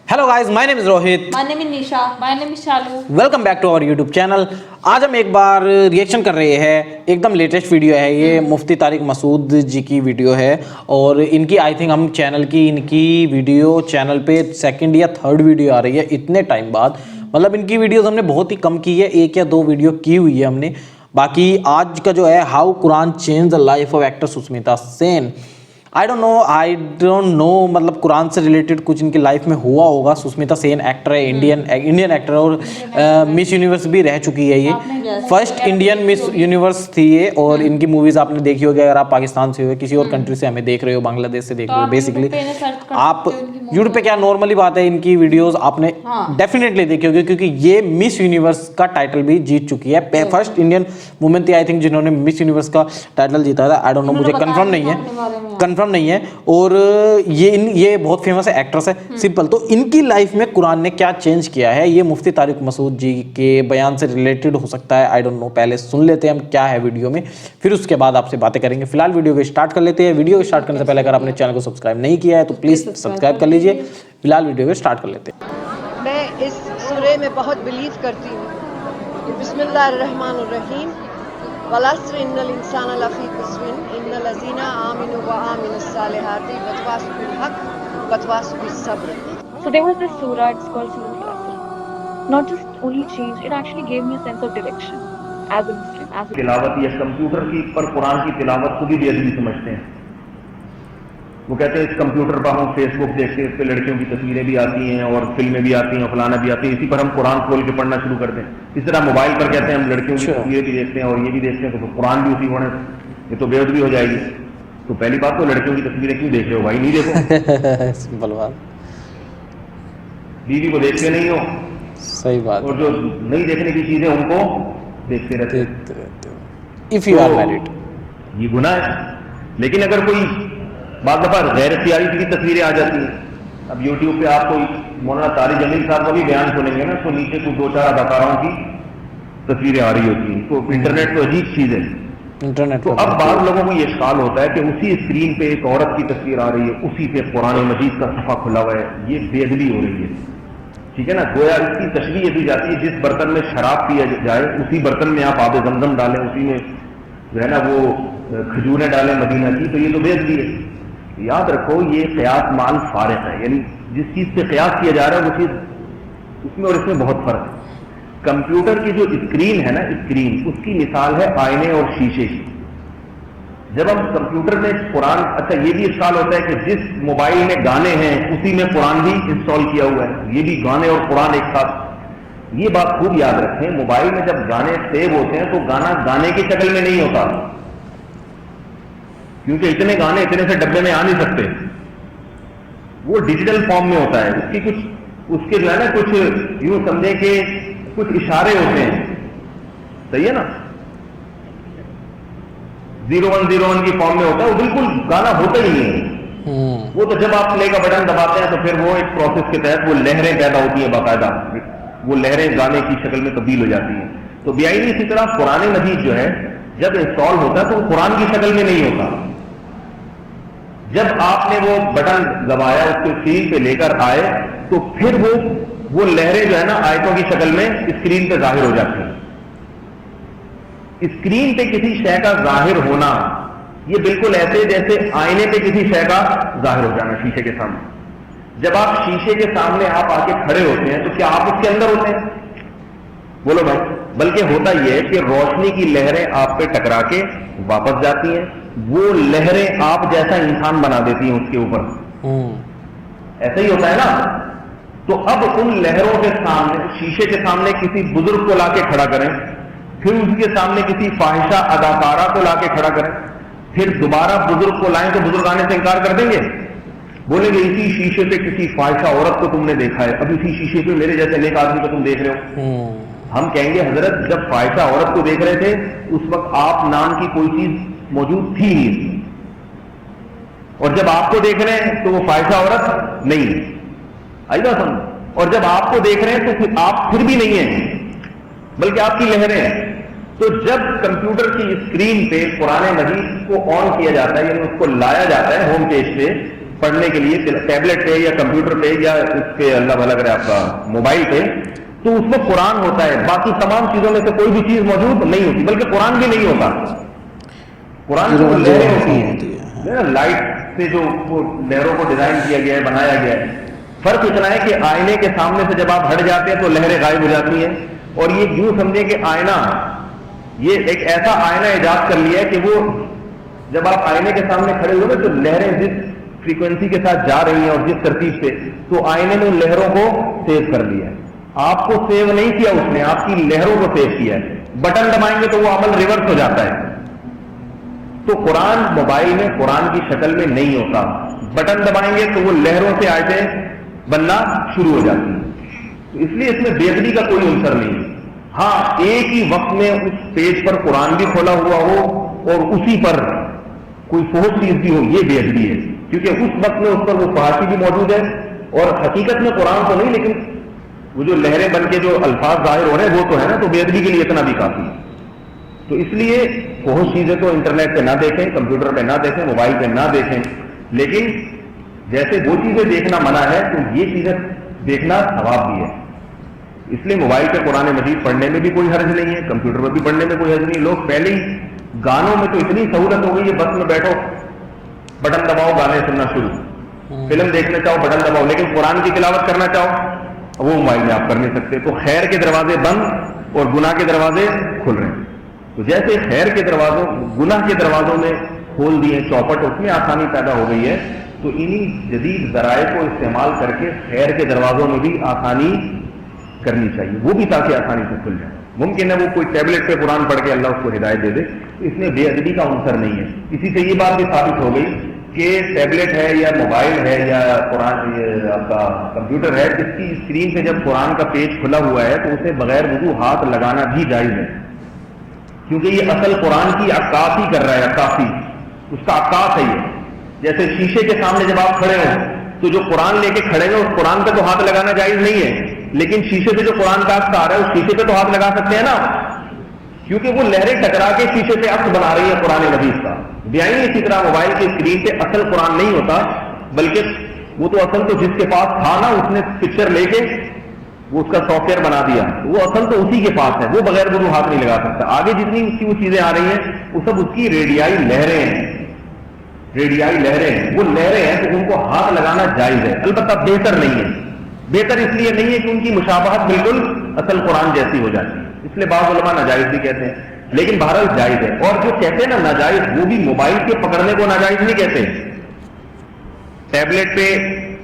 Hello guys, my name is Rohit. My name is Nisha. My name is Shalu. Welcome back to our YouTube channel. आज हम एक बार reaction कर रहे हैं, एकदम लेटेस्ट वीडियो है ये। मुफ्ती तारिक मसूद जी की वीडियो है और इनकी आई थिंक हम चैनल की इनकी वीडियो चैनल पे सेकंड या थर्ड वीडियो आ रही है इतने टाइम बाद। मतलब इनकी वीडियोस हमने बहुत ही कम की है, एक या दो वीडियो की हुई है हमने। बाकी आज का जो है how Quran change the life of actor Sushmita Sen, I don't know मतलब कुरान से रिलेटेड कुछ इनकी लाइफ में हुआ होगा। सुष्मिता सेन एक्टर है, इंडियन एक्टर और मिस यूनिवर्स भी रह चुकी है। ये फर्स्ट इंडियन मिस यूनिवर्स थी ये। और इनकी मूवीज आपने देखी होगी अगर आप पाकिस्तान से हो, किसी और कंट्री से हमें देख रहे हो, बांग्लादेश से देख रहे हो। बेसिकली आप यूट्यूब पे क्या नॉर्मली बात है, इनकी वीडियोस आपने डेफिनेटली देखी होगी क्योंकि ये मिस यूनिवर्स का टाइटल भी जीत चुकी है। फर्स्ट इंडियन वुमेन थी आई थिंक जिन्होंने मिस यूनिवर्स का टाइटल जीता था। आई डोंट नो, मुझे कंफर्म नहीं है। और ये बहुत फेमस है, एक्ट्रेस है, सिंपल। तो इनकी लाइफ में कुरान ने क्या चेंज किया है ये मुफ्ती तारिक मसूद जी के बयान से रिलेटेड हो सकता है। आई डोंट नो, पहले सुन लेते हैं हम क्या है वीडियो में, फिर उसके बाद आपसे बातें करेंगे। फिलहाल वीडियो को स्टार्ट कर लेते हैं। वीडियो को स्टार्ट करने से पहले अगर आपने चैनल को सब्सक्राइब नहीं किया है तो प्लीज सब्सक्राइब कर लीजिए। फिलहाल वीडियो को स्टार्ट कर लेते हैं। मैं इस सूरे में बहुत बिलीव करती हूँ कि बिस्मिल्लाहिर्रहमानिर्रहीम वलअस्र इन्नल इंसान लफी खुस्रिन इन्नल लज़ीना आमिनु व आमिनुस्सालिहाति वतवासौ बिल हक़ वतवासौ बिस सब्र. So there was this surah, it's called Surah Al-Asr. Not just only change, it actually gave me a sense of direction as a Muslim, as a तिलावत या कंप्यूटर की पर कुरान की तिलावत खुद ही बेअदबी समझते हैं। वो कहते हैं इस कंप्यूटर पर हम फेसबुक देखते हैं, इस पे लड़कियों की तस्वीरें भी आती हैं और फिल्में भी आती हैं, फलाना भी आती है, इसी पर हम कुरान खोल के पढ़ना शुरू कर दें। इस तरह मोबाइल पर कहते हैं हम लड़कियों की तस्वीरें भी देखते हैं और ये भी देखते हैं, तो कुरान भी उसी होने, ये तो बेअदबी हो जाएगी। तो पहली बात तो लड़कियों की तस्वीरें क्यों देख रहे हो भाई, नहीं देखो। सिंपल बात। बीवी को देखते नहीं हो, सही बात। और जो नहीं देखने की चीजें उनको देखते रहते इफ यू आर मैरिड, ये गुनाह है। लेकिन अगर कोई बाद दफा गैर इख्तियारी की तस्वीरें आ जाती हैं, अब यूट्यूब पे आप कोई मौलाना तारिक जमील साहब का भी बयान सुनेंगे ना, तो नीचे कुछ दो चार अदाकाराओं की तस्वीरें आ रही होती हैं। तो इंटरनेट तो अजीब चीज है इंटरनेट। तो अब बाद लोगों को ये इश्काल होता है कि उसी स्क्रीन पे एक औरत की तस्वीर आ रही है, उसी पे कुरान मजीद का सफा खुला हुआ है, ये बेअदबी हो रही है। ठीक है ना, गोया इसकी तशबीह दी जाती है जिस बर्तन में शराब पिया जाए उसी बर्तन में आप आब जमजम डालें, उसी में जो है ना वो खजूरें डालें मदीना की, तो ये तो बेअदबी है। याद रखो ये क़यास माल फारिक है, यानी जिस चीज पे क़यास किया जा रहा है वो चीज उसमें और इसमें बहुत फर्क है। कंप्यूटर की जो स्क्रीन है ना, स्क्रीन उसकी मिसाल है आईने और शीशे की। जब हम कंप्यूटर में कुरान, अच्छा ये भी इस्तेमाल होता है कि जिस मोबाइल में गाने हैं उसी में कुरान भी इंस्टॉल किया हुआ है, ये भी गाने और कुरान एक साथ। ये बात खूब याद रखें, मोबाइल में जब गाने सेव होते हैं तो गाना गाने की शक्ल में नहीं होता, क्योंकि इतने गाने इतने से डब्बे में आ नहीं सकते, वो डिजिटल फॉर्म में होता है। उसकी कुछ उसके जो है ना कुछ यूं समझे कि कुछ इशारे होते हैं, सही है ना, 0101 की फॉर्म में होता है, वो बिल्कुल गाना होता ही नहीं है। वो तो जब आप प्ले का बटन दबाते हैं तो फिर वो एक प्रोसेस के तहत वो लहरें पैदा होती हैं, बाकायदा वो लहरें गाने की शक्ल में तब्दील हो जाती हैं। तो बेआईनी इसी तरह कुरान मजीद जो है जब इंस्टॉल होता है तो वो कुरान की शक्ल में नहीं होता। जब आपने वो बटन दबाया, उसको स्क्रीन पे लेकर आए, तो फिर वो लहरें जो है ना आयतों की शक्ल में स्क्रीन पे जाहिर हो जाती हैं। स्क्रीन पे किसी शय का जाहिर होना ये बिल्कुल ऐसे जैसे आईने पे किसी शय का जाहिर हो जाना शीशे के सामने। जब आप शीशे के सामने आप आके खड़े होते हैं तो क्या आप उसके अंदर होते हैं? बोलो भाई। बल्कि होता यह है कि रोशनी की लहरें आप पे टकरा के वापस जाती हैं, वो लहरें आप जैसा इंसान बना देती हैं उसके ऊपर। ऐसा ही होता है ना। तो अब उन लहरों के सामने, शीशे के सामने किसी बुजुर्ग को लाके खड़ा करें, फिर उसके सामने किसी फाहिशा अदाकारा को लाके खड़ा करें, फिर दोबारा बुजुर्ग को लाएं तो बुजुर्ग आने से इनकार कर देंगे, बोलेंगे इसी शीशे पे किसी फाहिशा औरत को तुमने देखा है, अब इसी शीशे पे मेरे जैसे नेक आदमी को तुम देख रहे हो। हम कहेंगे हजरत जब फाहिशा औरत को देख रहे थे उस वक्त आप नाम की कोई चीज मौजूद थी नहीं, और जब आपको देख रहे हैं तो वो फाहिशा औरत नहीं है। आई बात समझ। और जब आपको देख रहे हैं तो फिर आप फिर भी नहीं है, बल्कि आपकी लहरें हैं। तो जब कंप्यूटर की स्क्रीन पे कुरान मजीद को ऑन किया जाता है, यानी उसको लाया जाता है होम पेज पे, پڑھنے کے لیے ٹیبلٹ پہ یا کمپیوٹر پہ یا اس پہ اللہ بھلا کرے آپ کا موبائل پہ, تو اس میں قرآن ہوتا ہے, باقی تمام چیزوں میں سے کوئی بھی چیز موجود نہیں ہوتی, بلکہ قرآن بھی نہیں ہوتا. قرآن کی لہریں ہوتی ہیں, لائٹ سے جو لہروں کو ڈیزائن کیا گیا ہے, بنایا گیا ہے. فرق اتنا ہے کہ آئینے کے سامنے سے جب آپ ہٹ جاتے ہیں تو لہریں غائب ہو جاتی ہیں, اور یہ یوں سمجھیں کہ آئینہ, یہ ایک ایسا آئینہ ایجاد کر لیا ہے کہ وہ جب آپ آئینے کے سامنے کھڑے ہوئے تو لہریں جس فریکوینسی کے ساتھ جا رہی ہیں اور جس ترتیب سے, تو آئینے نے ان لہروں کو سیو کر لیا ہے. آپ کو سیو نہیں کیا اس نے, آپ کی لہروں کو سیو کیا ہے. بٹن دبائیں گے تو وہ عمل ریورس ہو جاتا ہے. تو قرآن موبائل میں قرآن کی شکل میں نہیں ہوتا, بٹن دبائیں گے تو وہ لہروں سے آیتیں بننا شروع ہو جاتی ہیں. تو اس لیے اس میں بے ادبی کا کوئی عنصر نہیں ہے. ہاں ایک ہی وقت میں اس پیج پر قرآن بھی کھولا ہوا ہو اور اسی پر کوئی فحش چیز بھی ہو, یہ بے ادبی ہے, کیونکہ اس وقت میں اس پر وہ فحاشی بھی موجود ہے, اور حقیقت میں قرآن تو نہیں لیکن وہ جو لہریں بن کے جو الفاظ ظاہر ہو رہے ہیں وہ تو ہے نا, تو بے ادبی کے لیے اتنا بھی کافی. تو اس لیے فحش چیزیں تو انٹرنیٹ پہ نہ دیکھیں, کمپیوٹر پہ نہ دیکھیں, موبائل پہ نہ دیکھیں, لیکن جیسے وہ چیزیں دیکھنا منع ہے تو یہ چیزیں دیکھنا ثواب بھی ہے. اس لیے موبائل پہ قرآن مجید پڑھنے میں بھی کوئی حرج نہیں ہے, کمپیوٹر پہ بھی پڑھنے میں کوئی حرج نہیں. لوگ پہلے ہی گانوں میں تو اتنی سہولت ہو گئی ہے, بس میں بیٹھو بٹن دباؤ گانے سننا شروع, فلم دیکھنا چاہو بٹن دباؤ, لیکن قرآن کی تلاوت کرنا چاہو وہ موبائل میں آپ کر نہیں سکتے. تو خیر کے دروازے بند اور گناہ کے دروازے کھل رہے ہیں. تو جیسے خیر کے دروازوں گناہ کے دروازوں میں کھول دیے چوپٹ, اس میں آسانی پیدا ہو گئی ہے, تو انہی جدید ذرائع کو استعمال کر کے خیر کے دروازوں میں بھی آسانی کرنی چاہیے, وہ بھی تاکہ آسانی سے کھل جائے. ممکن ہے وہ کوئی ٹیبلٹ پہ قرآن پڑھ کے اللہ اس کو ہدایت دے دے, اس میں بے ادبی کا عنصر نہیں ہے. اسی سے یہ بات بھی ثابت ہو گئی کہ ٹیبلٹ ہے یا موبائل ہے یا قرآن آپ کا کمپیوٹر ہے, جس کی اسکرین پہ جب قرآن کا پیج کھلا ہوا ہے تو اسے بغیر وضو ہاتھ لگانا بھی جائز ہے, کیونکہ یہ اصل قرآن کی عکاسی کر رہا ہے, عکاسی اس کا عکاس ہے یہ. جیسے شیشے کے سامنے جب آپ کھڑے ہوں تو جو قرآن لے کے کھڑے ہیں اس قرآن پہ تو ہاتھ لگانا جائز نہیں ہے, لیکن شیشے سے جو قرآن کا عکس آ رہا ہے اس شیشے پہ تو ہاتھ لگا سکتے ہیں نا, کیونکہ وہ لہریں ٹکرا کے شیشے سے عکس بنا رہی ہے قرآن مجید کا. بیائی اسی طرح موبائل کی اسکرین پہ اصل قرآن نہیں ہوتا, بلکہ وہ تو اصل تو جس کے پاس تھا نا اس نے پکچر لے کے وہ اس کا سافٹ ویئر بنا دیا, وہ اصل تو اسی کے پاس ہے, وہ بغیر وضو ہاتھ نہیں لگا سکتا. آگے جتنی اس کی وہ چیزیں آ رہی ہیں وہ سب اس کی ریڈیائی لہریں ہیں, ریڈیائی لہریں ہیں, وہ لہریں ہیں تو ان کو ہاتھ لگانا جائز ہے, البتہ بہتر نہیں ہے. بہتر اس لیے نہیں ہے کہ ان کی مشابہت بالکل اصل قرآن جیسی ہو جاتی ہے, اس لیے بعض علماء ناجائز بھی کہتے ہیں, لیکن بہرحال جائز ہے. اور جو کہتے ہیں نا ناجائز, وہ بھی موبائل کے پکڑنے کو ناجائز نہیں کہتے. ٹیبلٹ پہ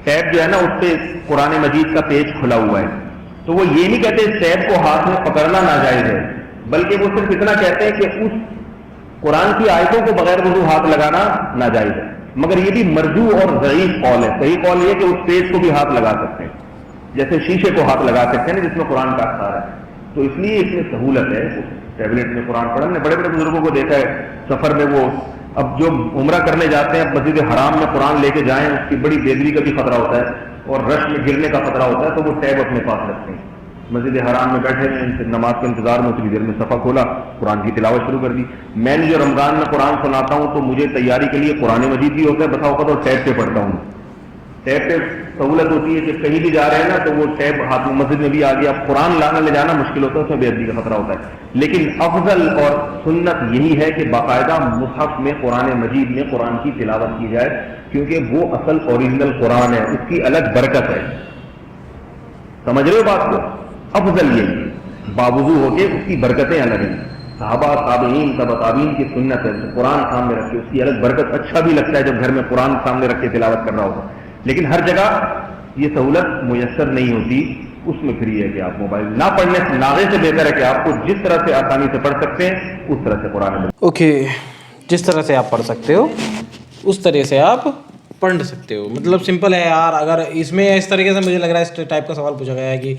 ٹیب جو ہے نا اس پہ قرآن مجید کا پیج کھلا ہوا ہے, تو وہ یہ نہیں کہتے ٹیب کو ہاتھ میں پکڑنا ناجائز ہے, بلکہ وہ صرف اتنا کہتے ہیں کہ اس قرآن کی آیتوں کو بغیر وضو ہاتھ لگانا ناجائز ہے. مگر یہ بھی مرجوع اور ضعیف قول ہے. صحیح قول یہ کہ اس پیج کو بھی ہاتھ لگا سکتے ہیں, جیسے شیشے کو ہاتھ لگا سکتے ہیں نا جس میں قرآن کا اثر ہے. تو اس لیے اس میں سہولت ہے ٹیبلٹ میں قرآن پڑھنے. ہم نے بڑے بڑے بزرگوں کو دیکھا ہے سفر میں, وہ اب جو عمرہ کرنے جاتے ہیں اب مسجد حرام میں قرآن لے کے جائیں, اس کی بڑی بے ادبی کا بھی خطرہ ہوتا ہے اور رش میں گرنے کا خطرہ ہوتا ہے, تو وہ ٹیب اپنے پاس رکھتے ہیں. مسجد حرام میں بیٹھے ہیں, نماز کے انتظار میں اتنی دیر میں صفحہ کھولا, قرآن کی تلاوت شروع کر دی. میں نے جو رمضان میں قرآن سناتا ہوں تو مجھے تیاری کے لیے قرآن مجید بھی ہوتا ہے بسا اوقات, اور ٹیب پہ پڑھتا ہوں. ٹیب پہ سہولت ہوتی ہے کہ کہیں بھی جا رہے ہیں نا تو وہ ٹیب ہاتھ میں مسجد میں بھی آ گیا. اب قرآن لانا لے جانا مشکل ہوتا ہے, اس میں بے ادبی کا خطرہ ہوتا ہے. لیکن افضل اور سنت یہی ہے کہ باقاعدہ مصحف میں قرآن مجید میں قرآن کی تلاوت کی جائے, کیونکہ وہ اصل اوریجنل قرآن ہے, اس کی الگ برکت ہے. سمجھ رہے ہو بات کو؟ افضل یہ باوضو ہو کے اس کی برکتیں الگ ہیں. صحابہ تابعین تبع تابعین کی سنت ہے, قرآن سامنے رکھ کے اس کی الگ برکت. اچھا بھی لگتا ہے جب گھر میں قرآن سامنے رکھ کے تلاوت کر رہا ہوگا, لیکن ہر جگہ یہ سہولت میسر نہیں ہوتی. اس میں پھر یہ ہے کہ آپ موبائل نہ پڑھنے سے ناغے سے بہتر ہے کہ آپ کو جس طرح سے آسانی سے پڑھ سکتے ہیں اس طرح سے قرآن. اوکے, جس طرح سے آپ پڑھ سکتے ہو اس طرح سے آپ پڑھ سکتے ہو. مطلب سمپل ہے یار. اگر اس میں اس طریقے سے مجھے لگ رہا ہے اس ٹائپ کا سوال پوچھا گیا ہے کہ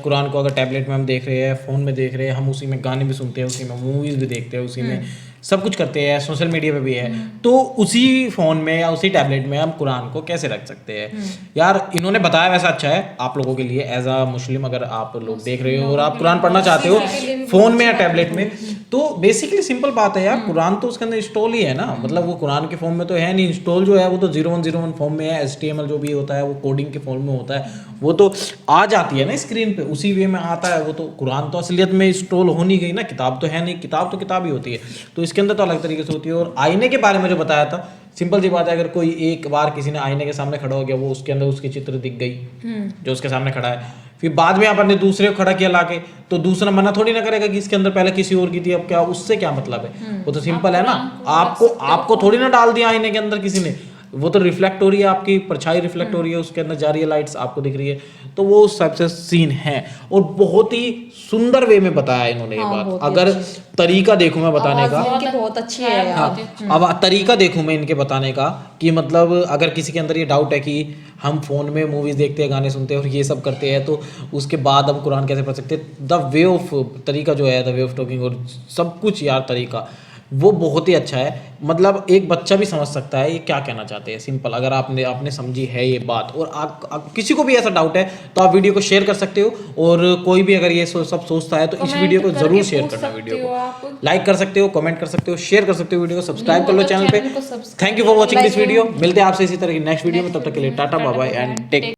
قرآن کو اگر ٹیبلٹ میں ہم دیکھ رہے ہیں, فون میں دیکھ رہے ہیں, ہم اسی میں گانے بھی سنتے ہیں, اسی میں موویز بھی دیکھتے ہیں, اسی میں سب کچھ کرتے ہیں, سوشل میڈیا پہ بھی ہے, تو اسی فون میں یا اسی ٹیبلٹ میں ہم قرآن کو کیسے رکھ سکتے ہیں؟ یار انہوں نے بتایا ویسا اچھا ہے آپ لوگوں کے لیے ایز اے مسلم. اگر آپ لوگ دیکھ رہے ہو اور آپ قرآن پڑھنا چاہتے ہو फोन में या टैबलेट में। तो बेसिकली सिंपल बात है यार, कुरान तो उसके अंदर इंस्टॉल ही है ना, मतलब वो कुरान के फॉर्म में तो है नहीं, इंस्टॉल जो है वो तो 0101 फॉर्म में है, HTML जो भी होता है वो कोडिंग के फॉर्म में होता है, वो तो आ जाती है ना स्क्रीन पे, उसी वे में आता है वो। तो कुरान तो असलियत में इंस्टॉल हो नहीं गई ना, किताब तो है नहीं, किताब तो किताब ही होती है, तो इसके अंदर तो अलग तरीके से होती है। और आईने के बारे में जो बताया था, सिंपल सी बात है, अगर कोई एक बार किसी ने आईने के सामने खड़ा हो गया, वो उसके अंदर उसकी चित्र दिख गई जो उसके सामने खड़ा है, फिर बाद में आपने दूसरे को खड़ा किया लाके, तो दूसरा मना थोड़ी ना करेगा कि इसके अंदर पहले किसी और की थी, अब क्या उससे क्या मतलब है, वो तो सिंपल है ना। आपको थोड़ी ना डाल दिया आईने के अंदर किसी ने, वो तो रिफ्लेक्ट हो रही है, आपकी परछाई रिफ्लेक्ट हो रही है, उसके अंदर जा रही है लाइट्स, आपको दिख रही है, तो वो उस टाइप से सीन है। और बहुत ही सुंदर वे में बताया इन्होंने ये बात। अगर तरीका देखूं मैं बताने का, बहुत अच्छी है यार। अब तरीका देखूं मैं इनके बताने का कि मतलब अगर किसी के अंदर ये डाउट है कि हम फोन में मूवीज देखते हैं, गाने सुनते हैं और ये सब करते हैं, तो उसके बाद हम कुरान कैसे पढ़ सकते हैं, द वे ऑफ तरीका जो है, द वे ऑफ टॉकिंग और सब कुछ यार तरीका वो बहुत ही अच्छा है। मतलब एक बच्चा भी समझ सकता है ये क्या कहना चाहते हैं, सिंपल, अगर आपने समझी है ये बात। और आप किसी को भी ऐसा डाउट है तो आप वीडियो को शेयर कर सकते हो, और कोई भी अगर ये सब सोचता है तो इस वीडियो को जरूर शेयर करना, वीडियो को लाइक कर सकते हो, कमेंट कर सकते हो, शेयर कर सकते हो, वीडियो को सब्सक्राइब कर लो चैनल पे। Thank you for watching this video. मिलते हैं आपसे इसी तरह की नेक्स्ट वीडियो में, तब तक के लिए tata bye bye and take